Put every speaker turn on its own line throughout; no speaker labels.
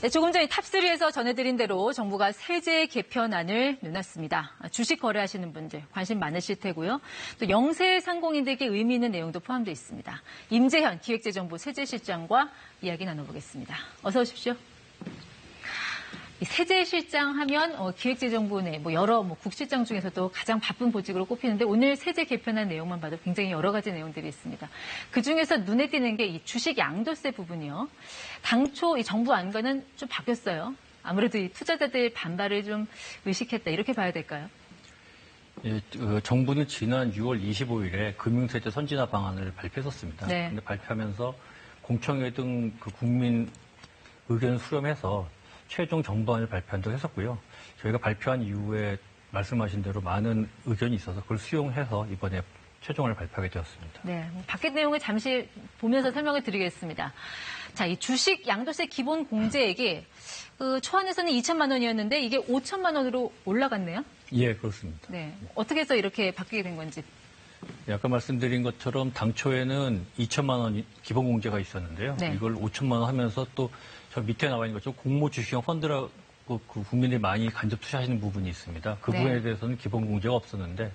네, 조금 전에 탑3에서 전해드린 대로 정부가 세제 개편안을 내놨습니다. 주식 거래하시는 분들 관심 많으실 테고요. 또 영세 상공인들에게 의미 있는 내용도 포함되어 있습니다. 임재현 기획재정부 세제실장과 이야기 나눠보겠습니다. 어서 오십시오. 세제실장 하면 기획재정부 내 여러 국실장 중에서도 가장 바쁜 보직으로 꼽히는데 오늘 세제 개편한 내용만 봐도 굉장히 여러 가지 내용들이 있습니다. 그중에서 눈에 띄는 게 이 주식 양도세 부분이요. 당초 이 정부 안과는 좀 바뀌었어요. 아무래도 이 투자자들 반발을 좀 의식했다 이렇게 봐야 될까요?
예, 정부는 지난 6월 25일에 금융세제 선진화 방안을 발표했었습니다.
네.
근데 발표하면서 공청회 등 그 국민 의견을 수렴해서 최종 정부안을 발표한다고 했었고요. 저희가 발표한 이후에 말씀하신 대로 많은 의견이 있어서 그걸 수용해서 이번에 최종안을 발표하게 되었습니다.
네, 바뀐 내용을 잠시 보면서 설명을 드리겠습니다. 자, 이 주식 양도세 기본 공제액이 초안에서는 2천만 원이었는데 이게 5천만 원으로 올라갔네요.
예, 그렇습니다.
네, 어떻게 해서 이렇게 바뀌게 된 건지.
아까 말씀드린 것처럼 당초에는 2천만 원 기본 공제가 있었는데요.
네.
이걸 5천만 원 하면서 또 저 밑에 나와 있는 것처럼 공모 주식형 펀드라고 그 국민들이 많이 간접 투자하시는 부분이 있습니다. 그
네.
부분에 대해서는 기본 공제가 없었는데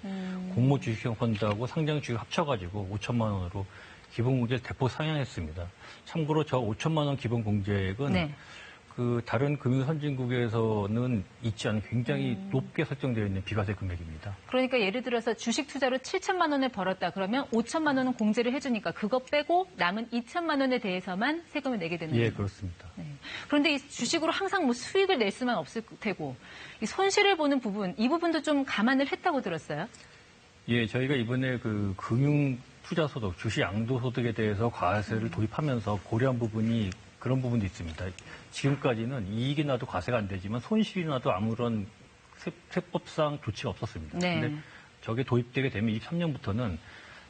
공모 주식형 펀드하고 상장 주식 합쳐가지고 5천만 원으로 기본 공제를 대폭 상향했습니다. 참고로 저 5천만 원 기본 공제액은
네.
그 다른 금융 선진국에서는 있지 않은 굉장히 높게 설정되어 있는 비과세 금액입니다.
그러니까 예를 들어서 주식 투자로 7천만 원을 벌었다 그러면 5천만 원은 공제를 해주니까 그거 빼고 남은 2천만 원에 대해서만 세금을 내게 되는 거예요.
예, 그렇습니다.
네. 그런데 이 주식으로 항상 수익을 낼 수만 없을 테고 이 손실을 보는 부분, 이 부분도 좀 감안을 했다고 들었어요.
예, 저희가 이번에 그 금융 투자 소득, 주식 양도 소득에 대해서 과세를 도입하면서 고려한 부분이 그런 부분도 있습니다. 지금까지는 이익이 나도 과세가 안 되지만 손실이 나도 아무런 세법상 조치가 없었습니다.
네.
근데 저게 도입되게 되면 23년부터는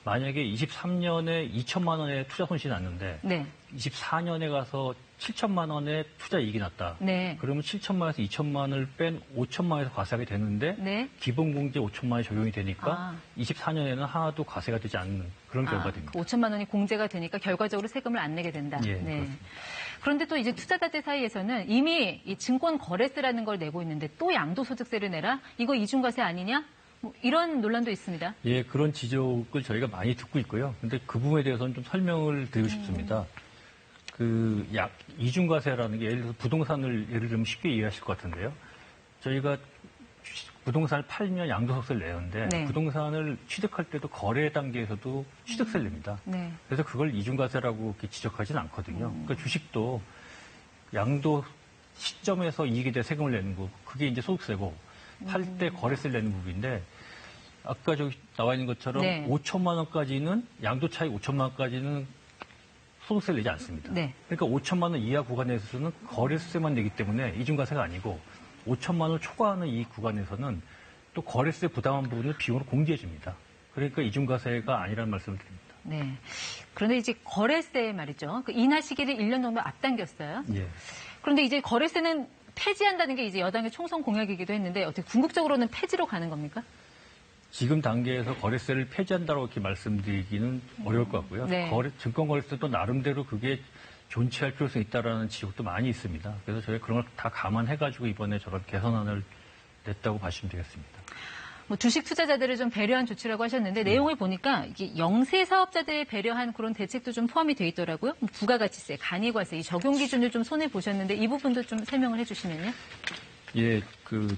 만약에 23년에 2천만 원의 투자 손실이 났는데
네.
24년에 가서 7천만 원의 투자 이익이 났다.
네.
그러면 7천만 원에서 2천만 원을 뺀 5천만 원에서 과세하게 되는데
네.
기본 공제 5천만 원이 적용이 되니까 24년에는 하나도 과세가 되지 않는 그런 결과가 됩니다.
그 5천만 원이 공제가 되니까 결과적으로 세금을 안 내게 된다.
예,
네.
그렇습니다.
그런데 또 이제 투자자들 사이에서는 이미 이 증권 거래세라는 걸 내고 있는데 또 양도소득세를 내라? 이거 이중과세 아니냐? 이런 논란도 있습니다.
예, 그런 지적을 저희가 많이 듣고 있고요. 근데 그 부분에 대해서는 좀 설명을 드리고 싶습니다. 그 이중과세라는 게 예를 들어서 부동산을 예를 들면 쉽게 이해하실 것 같은데요. 저희가 부동산을 팔면 양도소득세를 내는데
네.
부동산을 취득할 때도 거래 단계에서도 취득세를 냅니다.
네.
그래서 그걸 이중과세라고 이렇게 지적하지는 않거든요. 그러니까 주식도 양도 시점에서 이익에 대해 세금을 내는 거, 그게 이제 소득세고 팔 때 거래세를 내는 부분인데 아까 저기 나와 있는 것처럼
네.
5천만 원까지는 양도 차익 5천만 원까지는 소득세를 내지 않습니다.
네.
그러니까 5천만 원 이하 구간에서는 거래세만 내기 때문에 이중과세가 아니고 5천만 원 초과하는 이 구간에서는 또 거래세 부담한 부분을 비용으로 공제해 줍니다. 그러니까 이중과세가 아니라는 말씀을 드립니다.
네. 그런데 이제 거래세 말이죠. 그 인하 시기를 1년 정도 앞당겼어요.
예.
그런데 이제 거래세는 폐지한다는 게 이제 여당의 총선 공약이기도 했는데 어떻게 궁극적으로는 폐지로 가는 겁니까?
지금 단계에서 거래세를 폐지한다고 이렇게 말씀드리기는 어려울 것 같고요.
네.
증권거래세도 나름대로 그게 존치할 필요성이 있다라는 지적도 많이 있습니다. 그래서 저희가 그런 걸 다 감안해가지고 이번에 저런 개선안을 냈다고 봐주시면 되겠습니다.
주식 투자자들을 좀 배려한 조치라고 하셨는데 내용을 보니까 이게 영세 사업자들 배려한 그런 대책도 좀 포함이 돼 있더라고요. 부가가치세, 간이과세, 이 적용 기준을 좀 손에 보셨는데 이 부분도 좀 설명을 해주시면요.
예,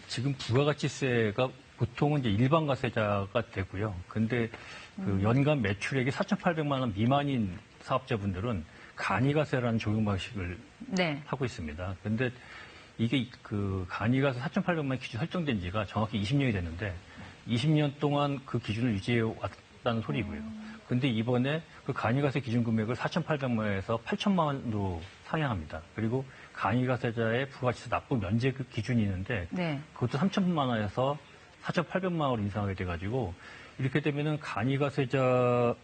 지금 부가가치세가 보통은 이제 일반 과세자가 되고요. 근데 그 연간 매출액이 4,800만 원 미만인 사업자분들은 간이과세라는 적용 방식을
네.
하고 있습니다. 근데 이게 그 간이과세 4,800만 원 기준 설정된 지가 정확히 20년이 됐는데 20년 동안 그 기준을 유지해 왔다는 소리고요. 근데 이번에 그 간이과세 기준 금액을 4,800만 원에서 8천만 원으로 상향합니다. 그리고 간이과세자의 부가가치세 납부 면제 그 기준이 있는데
네.
그것도 3천만 원에서 4,800만 원으로 인상하게 돼가지고 이렇게 되면은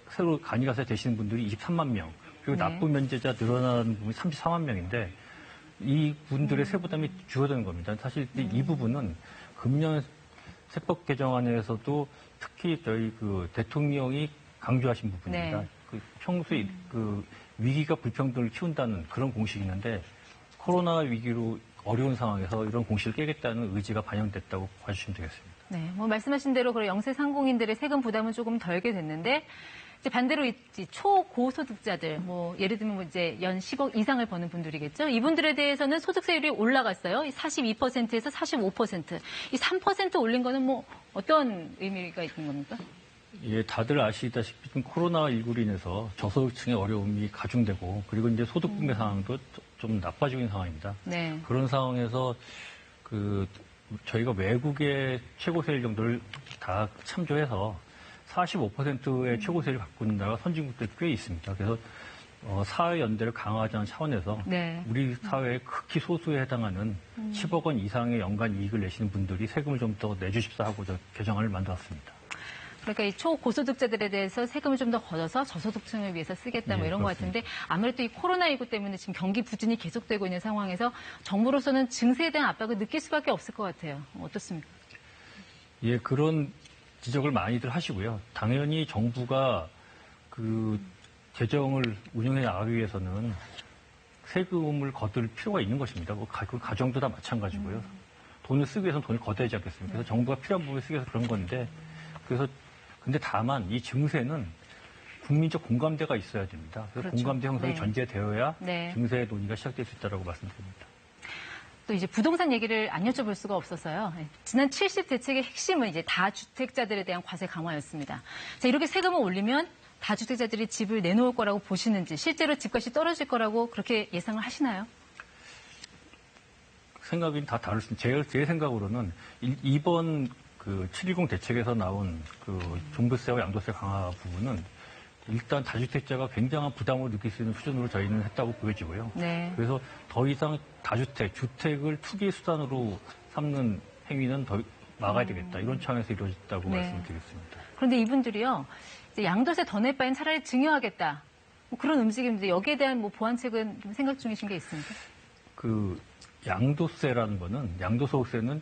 새로 간이과세 되시는 분들이 23만 명, 그리고
네.
납부 면제자 늘어나는 부분이 34만 명인데 이 분들의 세부담이 줄어드는 겁니다. 사실 이 부분은 금년 세법 개정안에서도 특히 저희 그 대통령이 강조하신 부분입니다.
네.
평소에 위기가 불평등을 키운다는 그런 공식이 있는데 코로나 위기로 어려운 상황에서 이런 공시를 깨겠다는 의지가 반영됐다고 봐주시면 되겠습니다.
네, 뭐 말씀하신 대로 그런 영세 상공인들의 세금 부담은 조금 덜게 됐는데 이제 반대로 이 초고소득자들, 뭐 예를 들면 뭐 이제 연 10억 이상을 버는 분들이겠죠. 이분들에 대해서는 소득세율이 올라갔어요. 42%에서 45%. 이 3% 올린 거는 뭐 어떤 의미가 있는 겁니까?
예, 다들 아시다시피 좀 코로나19로 인해서 저소득층의 어려움이 가중되고 그리고 이제 소득 분배 상황도 좀 나빠지고 있는 상황입니다.
네.
그런 상황에서 저희가 외국의 최고세율 정도를 다 참조해서 45%의 최고세율을 갖고 있는 나라가 선진국들이 꽤 있습니다. 그래서 사회 연대를 강화하자는 차원에서
네.
우리 사회의 극히 소수에 해당하는 10억 원 이상의 연간 이익을 내시는 분들이 세금을 좀 더 내주십사 하고 개정안을 만들었습니다.
그러니까 이 초고소득자들에 대해서 세금을 좀 더 걷어서 저소득층을 위해서 쓰겠다 뭐
네,
이런 것
그렇습니다.
같은데 아무래도 이 코로나19 때문에 지금 경기 부진이 계속되고 있는 상황에서 정부로서는 증세에 대한 압박을 느낄 수밖에 없을 것 같아요. 어떻습니까?
예, 그런 지적을 많이들 하시고요. 당연히 정부가 재정을 운영해 나가기 위해서는 세금을 거둘 필요가 있는 것입니다. 뭐 가정도 다 마찬가지고요. 돈을 쓰기 위해서는 돈을 걷어야 하지 않겠습니까? 그래서 정부가 필요한 부분을 쓰기 위해서 그런 건데, 근데 다만 이 증세는 국민적 공감대가 있어야 됩니다. 그래서
그렇죠.
공감대 형성이
네.
전제되어야
네.
증세 논의가 시작될 수 있다고 말씀드립니다.
또 이제 부동산 얘기를 안 여쭤볼 수가 없어서요. 지난 70 대책의 핵심은 이제 다주택자들에 대한 과세 강화였습니다. 자, 이렇게 세금을 올리면 다주택자들이 집을 내놓을 거라고 보시는지, 실제로 집값이 떨어질 거라고 그렇게 예상을 하시나요?
생각이 다 다를 수 있습니다. 제 생각으로는 이번 7.10 대책에서 나온 종부세와 양도세 강화 부분은 일단 다주택자가 굉장한 부담을 느낄 수 있는 수준으로 저희는 했다고 보여지고요.
네.
그래서 더 이상 주택을 투기 수단으로 삼는 행위는 더 막아야 되겠다. 이런 차원에서 이루어졌다고
네.
말씀드리겠습니다.
그런데 이분들이요, 이제 양도세 더 낼 바엔 차라리 증여하겠다. 뭐 그런 움직임인데 여기에 대한 뭐 보완책은 좀 생각 중이신 게 있습니까?
양도세라는 거는, 양도소득세는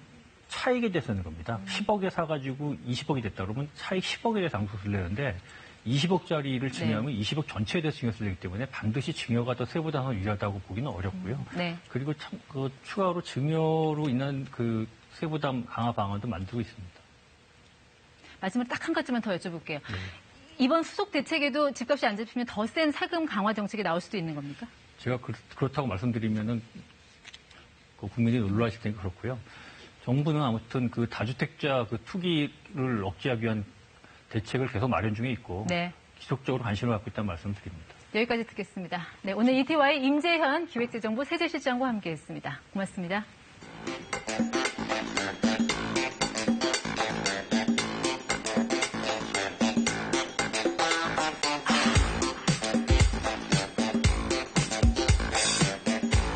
차익에 대해서 내는 겁니다. 10억에 사가지고 20억이 됐다 그러면 차익 10억에 대해서 양도세를 내는데 20억짜리를 증여하면 20억 전체에 대해서 증여세를 내기 때문에 반드시 증여가 더 세부담을 유리하다고 보기는 어렵고요.
네.
그리고 추가로 증여로 인한 세부담 강화 방안도 만들고 있습니다.
마지막으로 딱 한 가지만 더 여쭤볼게요.
네.
이번 후속 대책에도 집값이 안 잡히면 더 센 세금 강화 정책이 나올 수도 있는 겁니까?
제가 그렇다고 말씀드리면은 국민이 놀라실 테니까 그렇고요. 정부는 아무튼 다주택자 투기를 억제하기 위한 대책을 계속 마련 중에 있고
네.
지속적으로 관심을 갖고 있다는 말씀을 드립니다.
여기까지 듣겠습니다. 네, 오늘 ETY 임재현 기획재정부 세제실장과 함께했습니다. 고맙습니다.